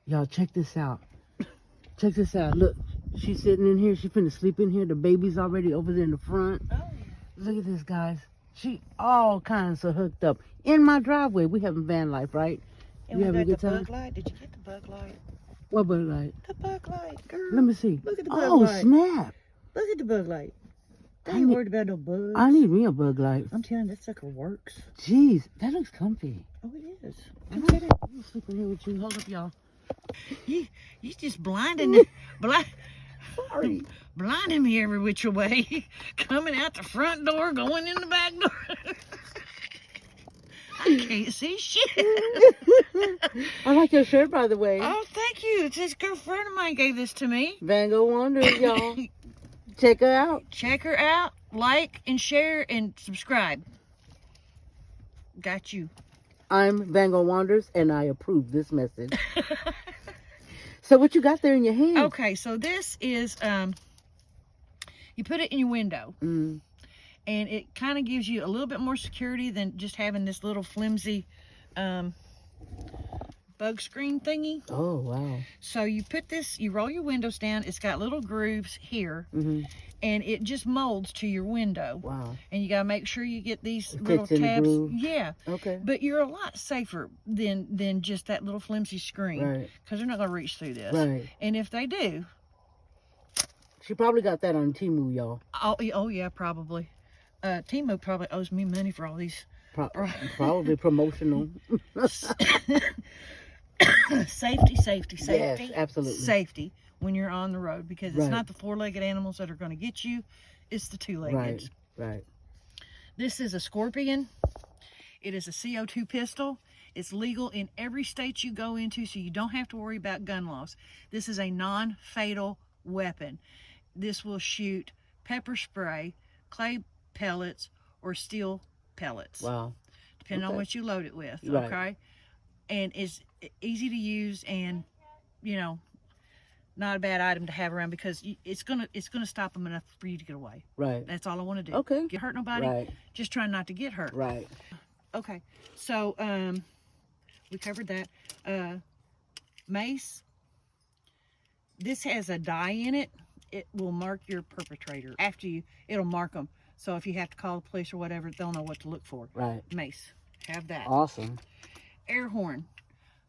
Y'all, check this out. Check this out. Look, she's sitting in here. She's finna sleep in here. The baby's already over there in the front. Oh, yeah. Look at this, guys. She all kinds of hooked up. In my driveway, we having van life, right? And you we having a got good the time? bug light. Did you get the bug light? What bug light? The bug light, girl. Let me see. Look at the bug Oh, light. snap. Look at the bug light. I ain't worried about no bugs. I need me a bug light. I'm telling you, that sucker works. Jeez, that looks comfy. Oh, it is. I'm gonna sleep in here with you. Hold up, y'all. You just blinding Sorry. blinding me every which way. Coming out the front door, going in the back door. I can't see shit. I like your shirt, by the way. Oh, thank you. It's this girlfriend of mine gave this to me. Van Gogh Wonders, y'all. Check her out. Check her out. Like and share and subscribe. Got you. I'm Van Gogh Wonders, and I approve this message. So what you got there in your hand? Okay, so this is, you put it in your window. Mm. And it kind of gives you a little bit more security than just having this little flimsy bug screen thingy. Oh, wow. So you put this, you roll your windows down. It's got little grooves here. Mm-hmm. And it just molds to your window. Wow. And you got to make sure you get these It little fits in the tabs. groove. Yeah. Okay. But you're a lot safer than just that little flimsy screen. Right. Because they're not going to reach through this. Right. And if they do. She probably got that on Temu, y'all. Oh yeah, probably. Timo probably owes me money for all these. Probably promotional. Safety. Yes, absolutely. Safety when you're on the road, because it's Right. not the four-legged animals that are going to get you, it's the two-legged. Right, right. This is a Scorpion. It is a CO2 pistol. It's legal in every state you go into, so you don't have to worry about gun laws. This is a non-fatal weapon. This will shoot pepper spray, clay pellets, or steel pellets. Wow. Depending on what you load it with. Right. Okay. And it's easy to use, and not a bad item to have around, because it's gonna stop them enough for you to get away. Right. That's all I want to do. Okay. Get hurt nobody. Right. Just trying not to get hurt. Right. Okay. So we covered that. Mace. This has a dye in it. It will mark your perpetrator. After you, it'll mark them. So if you have to call the police or whatever, they'll know what to look for. Right. Mace. Have that. Awesome. Air horn.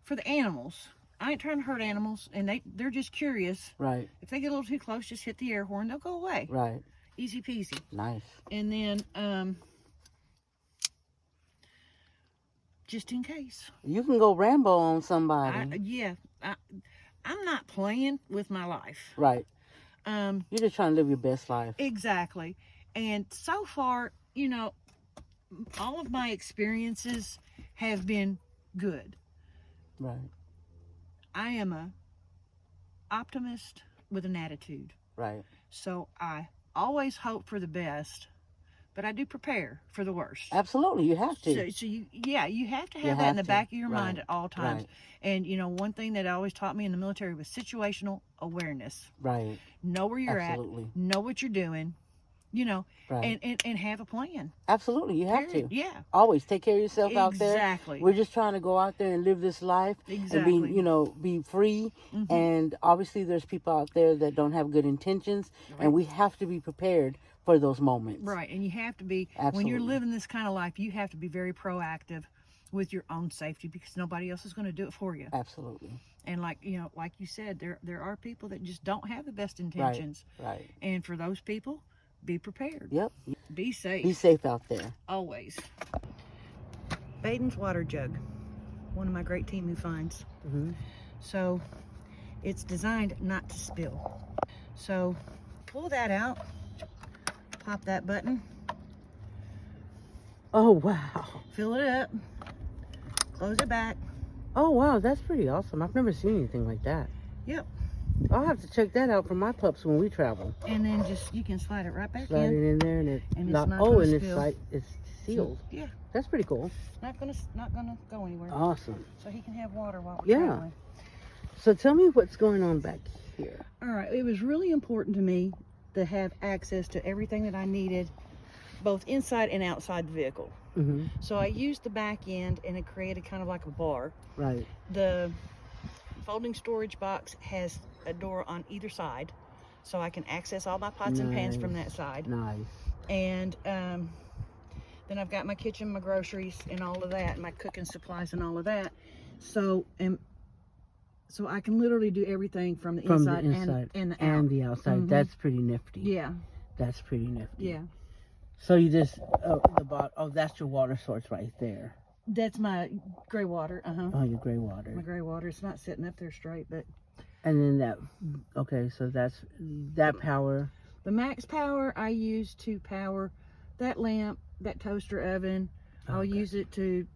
For the animals. I ain't trying to hurt animals, and they're just curious. Right. If they get a little too close, just hit the air horn. They'll go away. Right. Easy peasy. Nice. And then, just in case. You can go Rambo on somebody. I'm not playing with my life. Right. You're just trying to live your best life. Exactly. And so far, all of my experiences have been good. Right. I am a optimist with an attitude. Right. So I always hope for the best, but I do prepare for the worst. Absolutely, you have to. So you have to have that in the back of your mind at all times. Right. And one thing that always taught me in the military was situational awareness. Right. Know where you're Absolutely. at. Know what you're doing. Right. and have a plan. Absolutely, you have Period. to. Yeah. Always take care of yourself out there. Exactly. We're just trying to go out there and live this life. Exactly. And be free. Mm-hmm. And obviously there's people out there that don't have good intentions. Right. And we have to be prepared for those moments. Right. And you have to be, Absolutely. when you're living this kind of life, you have to be very proactive with your own safety, because nobody else is going to do it for you. Absolutely. And like you said, there are people that just don't have the best intentions. Right. And for those people, be prepared. Yep. Be safe. Be safe out there. Always. Baden's water jug. One of my great Temu finds. Mm-hmm. So it's designed not to spill. So pull that out. Pop that button. Oh, wow. Fill it up. Close it back. Oh, wow. That's pretty awesome. I've never seen anything like that. Yep. I'll have to check that out for my pups when we travel. And then you can slide it right back Slide in. it in there, and it's not not oh, gonna and spill. it's sealed. Yeah. That's pretty cool. Not gonna go anywhere. Awesome. So he can have water while we're traveling. So tell me what's going on back here. All right. It was really important to me to have access to everything that I needed, both inside and outside the vehicle. Mm-hmm. So I used the back end, and it created kind of like a bar. Right. The folding storage box has a door on either side, so I can access all my pots and pans from that side. Nice. And then I've got my kitchen, my groceries, and all of that, my cooking supplies and all of that. So I can literally do everything from the inside and the outside. That's pretty nifty. Yeah. That's pretty nifty. Yeah. So you just that's your water source right there. That's my gray water. Oh, your gray water. My gray water. It's not sitting up there straight, but. And then so that's that power. The max power I use to power that lamp, that toaster oven. I'll use it to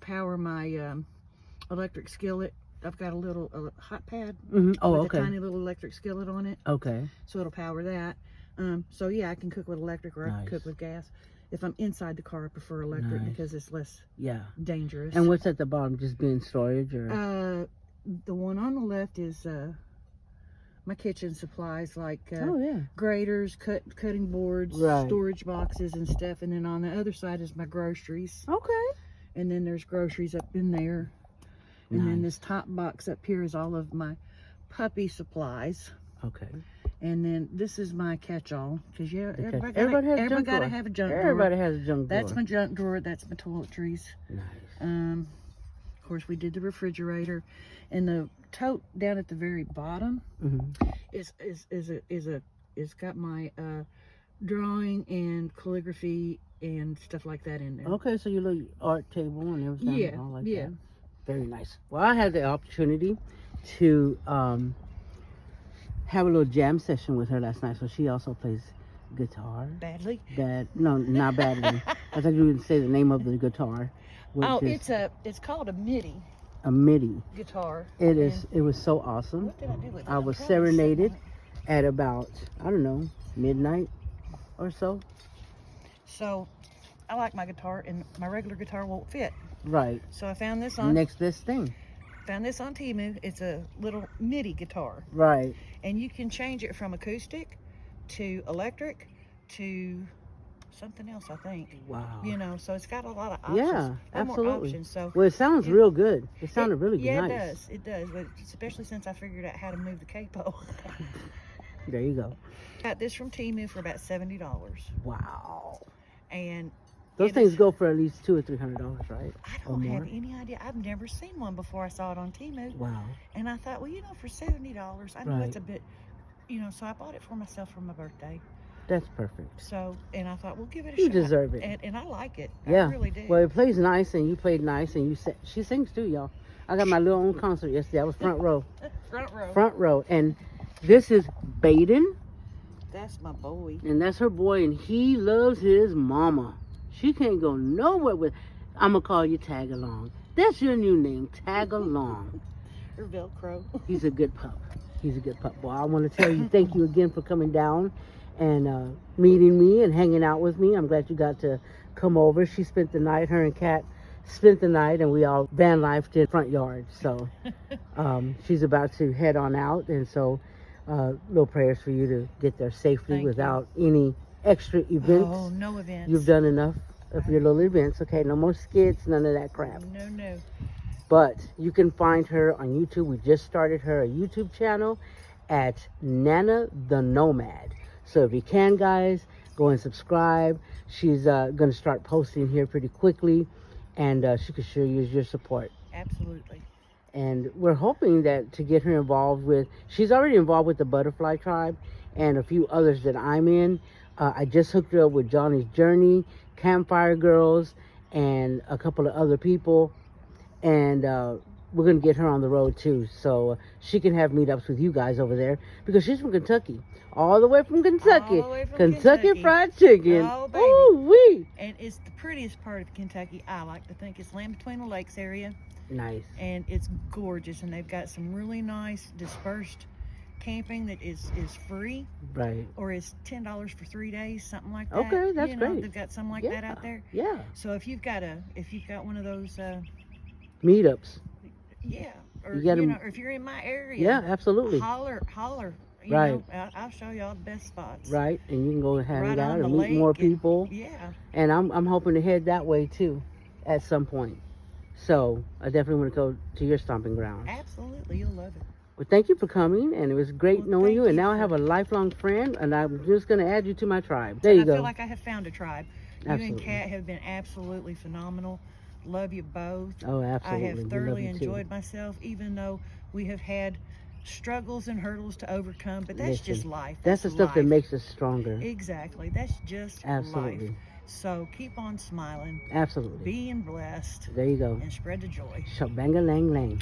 power my electric skillet. I've got a little hot pad with a tiny little electric skillet on it. Okay. So it'll power that. So yeah, I can cook with electric or I can cook with gas. If I'm inside the car, I prefer electric because it's less dangerous. And what's at the bottom? Just being storage, or? The one on the left is my kitchen supplies, like oh, graters, cutting boards, storage boxes and stuff. And then on the other side is my groceries. Okay. And then there's groceries up in there. And then this top box up here is all of my puppy supplies. Okay. And then this is my catch-all, because everybody gotta have a junk drawer. Everybody has a junk drawer. That's my junk drawer. That's my toiletries. Nice. Of course, we did the refrigerator, and the tote down at the very bottom is got my drawing and calligraphy and stuff like that in there. Okay, so your little art table and everything. Yeah, all like that. Very nice. Well, I had the opportunity to have a little jam session with her last night. So she also plays guitar. Badly? No, not badly. I thought you would say the name of the guitar. It's called a MIDI. A MIDI guitar. It is. It was so awesome. What did I do with it? I was serenaded at about, I don't know, midnight or so. So I like my guitar, and my regular guitar won't fit. Right. So I found this on next best thing. Found this on Temu. It's a little MIDI guitar. Right. And you can change it from acoustic to electric to something else, I think. Wow. You know, so it's got a lot of options. Yeah, absolutely. More options, so well, it sounds real good. It sounded really nice. Yeah, it does. But especially since I figured out how to move the capo. There you go. Got this from Temu for about $70. Wow. And those things go for at least $200 or $300, right? I don't have any idea. I've never seen one before I saw it on Temu. Wow. And I thought, well, you know, for $70, I know that's a bit, you know, so I bought it for myself for my birthday. That's perfect. So, and I thought, we'll give it a shot. You deserve it. And I like it. Yeah. I really do. Well, it plays nice, and you played nice, and she sings too, y'all. I got my little own concert yesterday. I was front row. Front row. Front row. And this is Baden. That's my boy. And that's her boy, and he loves his mama. She can't go nowhere with. I'm going to call you Tag Along. That's your new name, Tag Along. Or Velcro. He's a good pup. He's a good pup. Well, I want to tell you thank you again for coming down and meeting me and hanging out with me. I'm glad you got to come over. She spent the night, her and Kat spent the night, and we all van lifed in front yard. So she's about to head on out, and so little prayers for you to get there safely without any extra events. Oh, no events. You've done enough of your little events, okay? No more skits, none of that crap. No. But you can find her on YouTube. We just started her a YouTube channel at Nana the Nomad. So if you can, guys, go and subscribe. She's going to start posting here pretty quickly, and she could sure use your support. Absolutely. And we're hoping that to get her involved with, she's already involved with the Butterfly Tribe and a few others that I'm in. I just hooked her up with Johnny's Journey, Campfire Girls, and a couple of other people. And we're going to get her on the road too, so she can have meetups with you guys over there, because she's from Kentucky. All the way from Kentucky. All the way from Kentucky Fried Chicken. Oh, baby. Ooh-wee. And it's the prettiest part of Kentucky, I like to think. It's Land Between the Lakes area. Nice. And it's gorgeous, and they've got some really nice dispersed camping that is free, right? Or is $10 for 3 days, something like that. Okay, that's great. They've got something like that out there. Yeah. So if you've got one of those meetups, or or if you're in my area, yeah, absolutely, holler. You right. know, I'll show y'all the best spots. Right, and you can go and hang out and meet lake more people. Yeah. And I'm hoping to head that way too, at some point. So I definitely want to go to your stomping grounds. Absolutely, you'll love it. Well, thank you for coming, and it was great Well, knowing thank you. And you now I for- have a lifelong friend, and I'm just going to add you to my tribe. There And you I go. feel like I have found a tribe. You Absolutely. and Kat have been absolutely phenomenal. Love you both. Oh, I absolutely. have We love thoroughly you too. enjoyed myself, even though we have had struggles and hurdles to overcome, but that's just Listen, life. that's the stuff that life. makes us stronger. Exactly. That's just Absolutely. life. So keep on smiling, Absolutely. being blessed, There you go. and spread the joy. Shabanga lang lang.